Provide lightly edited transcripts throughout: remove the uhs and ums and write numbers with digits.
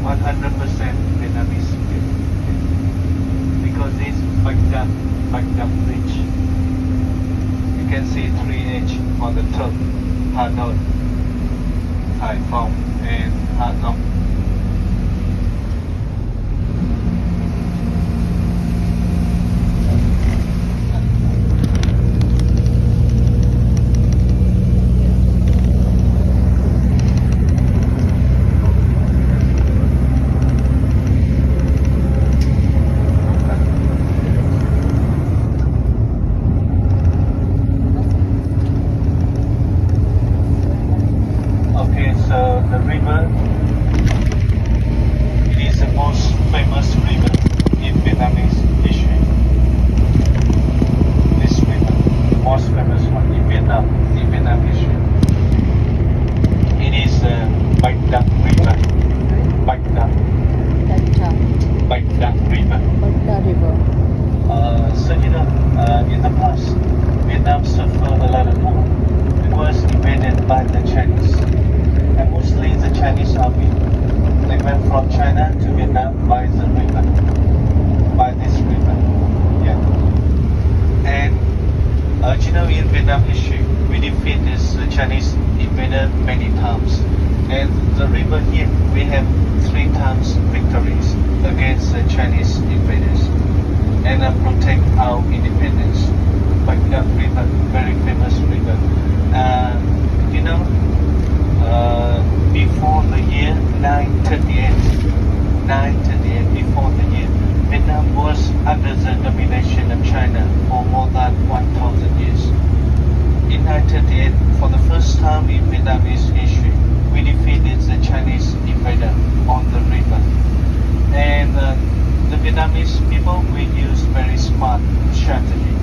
100% Vietnamese people. Because it's Badda Bridge. You can see 3H on the top, Hanoi, Haiphong, and Ha Long. So the river, it is the most famous river in Vietnamese history. This river, the most famous one in Vietnam history. It is the Badda River. Badda River. Badda River. So in the past, Vietnam suffered a lot of war. It was invaded by the Chinese. And mostly the Chinese army. They went from China to Vietnam by the river, by this river. Yeah. And in Vietnam history, we defeated this Chinese invader many times. And the river here, we have 3 times victories against the Chinese invaders, and protect our independence. Badda River, very famous river. Before the year 938, before the year, Vietnam was under the domination of China for more than 1,000 years. In 938, for the first time in Vietnamese history, we defeated the Chinese invader on the river. And the Vietnamese people, we use very smart strategy.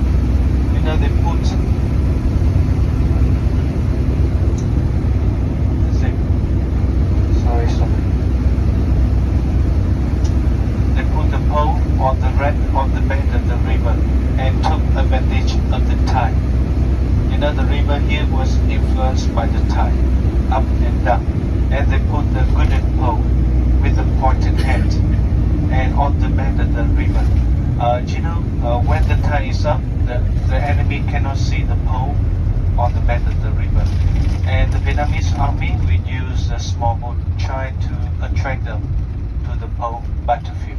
They put on the bank of the river and took advantage of the tide. The river here was influenced by the tide, up and down, and they put the wooden pole with a pointed end and on the bank of the river. When the tide is up, the enemy cannot see the pole on the bank of the river, and the Vietnamese army will use a small boat try to attract them to the pole battlefield.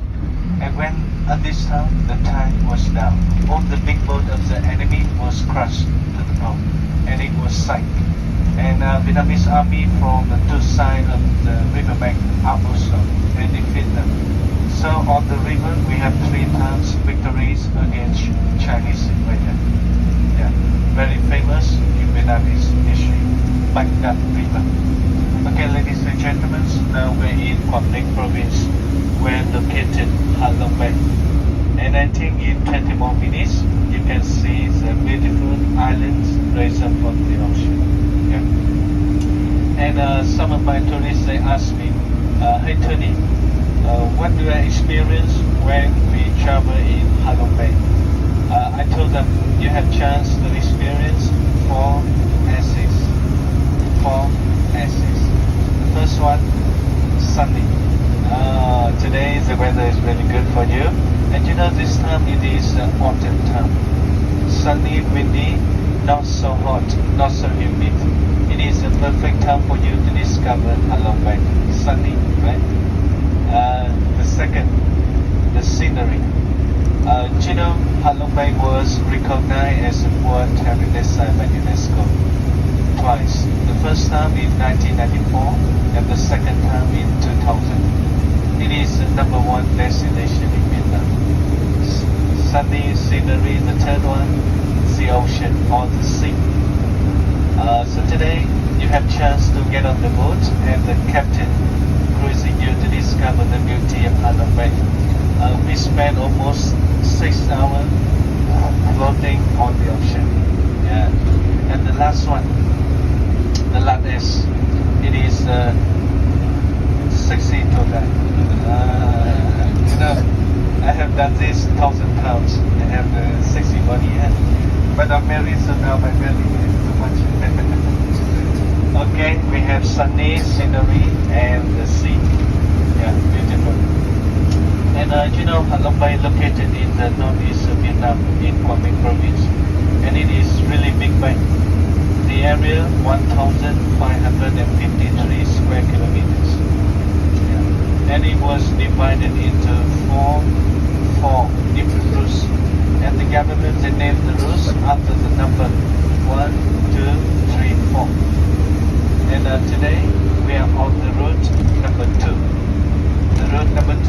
And when at this time the tide was down, all the big boat of the enemy was crushed to the pole, and it was sank. And Vietnamese army from the 2 sides of the riverbank are also they defeat them. So on the river we have 3 times victories against Chinese invader. Yeah, very famous in Vietnamese history, Badda River. Okay, ladies and gentlemen, now we're in Quảng Ninh province. We're located at Long Bay. And I think in 20 more minutes, you can see the beautiful islands raised up from the ocean. Yeah. And some of my tourists, they ask me, hey Tony, what do I experience when we travel in Halong Bay? I told them, you have chance to experience 4 S's. 4 S's. The first one, sunny. Today the weather is really good for you, and this time it is autumn time. Sunny, windy, not so hot, not so humid. It is a perfect time for you to discover Halong Bay. Sunny, right? The second, the scenery. Halong Bay was recognized as a World Heritage Site by UNESCO twice. The first time in 1994 and the second time in 2000. It is the #1 destination in Vietnam. Sunny scenery. The third one, the ocean or the sea. So today you have chance to get on the boat and the captain cruising you to discover the beauty of Halong Bay. We spent almost 6 hours floating on the ocean. Yeah. And the last one, the last S, it is sexy tour guide. I have done this 1,000 pounds. I have the sexy body yet, but I'm married, so now my belly is too much. Okay, we have sunny scenery and the sea. Yeah. Halong Bay located in the northeast of Vietnam in Quang Minh province, and it is really big bay. The area 1,553 square kilometers, yeah. And it was divided into four different routes, and the government they named the routes after the number 1, 2, 3, 4. And today we are on the route number 2. The route number 2,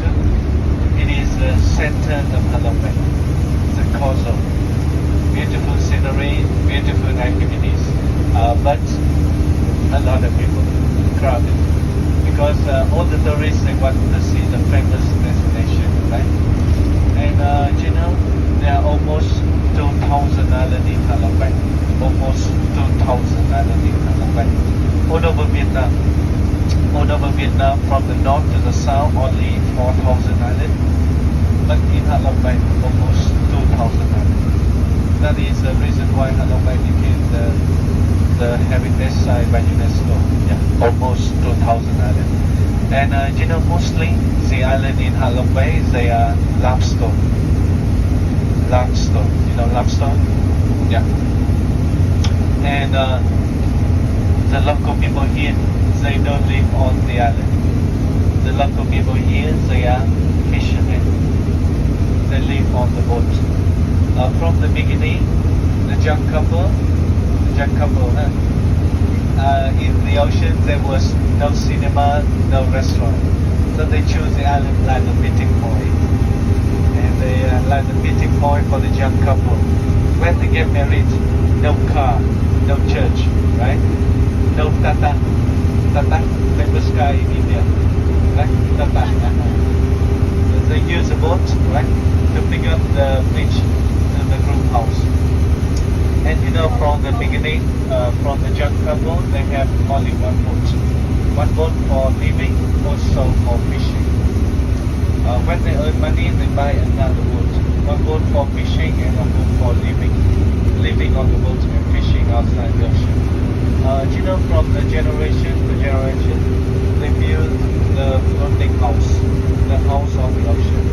it is the center of Halong Bay, the core zone. Beautiful scenery, beautiful activities, but a lot of people, crowded, because all the tourists they want to see the famous destination, right? And there are almost 2,000 islands in Halong Bay, almost 2,000 islands in Halong Bay, all over Vietnam. All over Vietnam, from the north to the south, only 4,000 islands. But in Halong Bay, almost 2,000 islands. That is the reason why Halong Bay became the heritage site by UNESCO. Yeah, almost 2,000 islands. And mostly the island in Halong Bay, they are limestone. Limestone, limestone? Yeah. And the local people here, they don't live on the island. The local people here, they are fishermen. They live on the boat. From the beginning, the young couple, in the ocean there was no cinema, no restaurant. So they choose the island like the meeting point. And they like the meeting point for the young couple. When they get married, no car, no church, right? No tata. Tata, famous guy in India, right? Tata. They use a boat, right, to pick up the bridge to the group house. And from the beginning, from the young couple, they have only one boat. One boat for living, also for fishing. When they earn money, they buy another boat. One boat for fishing and one boat for living on the boat and fishing outside the ocean. From the generation to generation, they build the floating house, the house on the ocean.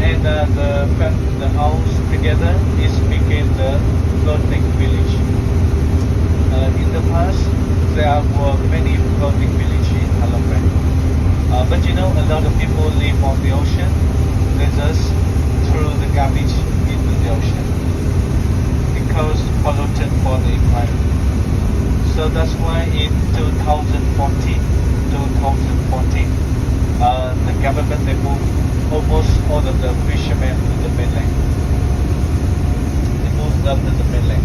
And the house together is became the floating village. In the past, there were many floating villages in Halong Bay. But a lot of people live on the ocean. They just throw the garbage into the ocean because pollutant for the environment. So that's why in 2014, the government they moved almost all of the fishermen to the mainland. They moved them to the mainland.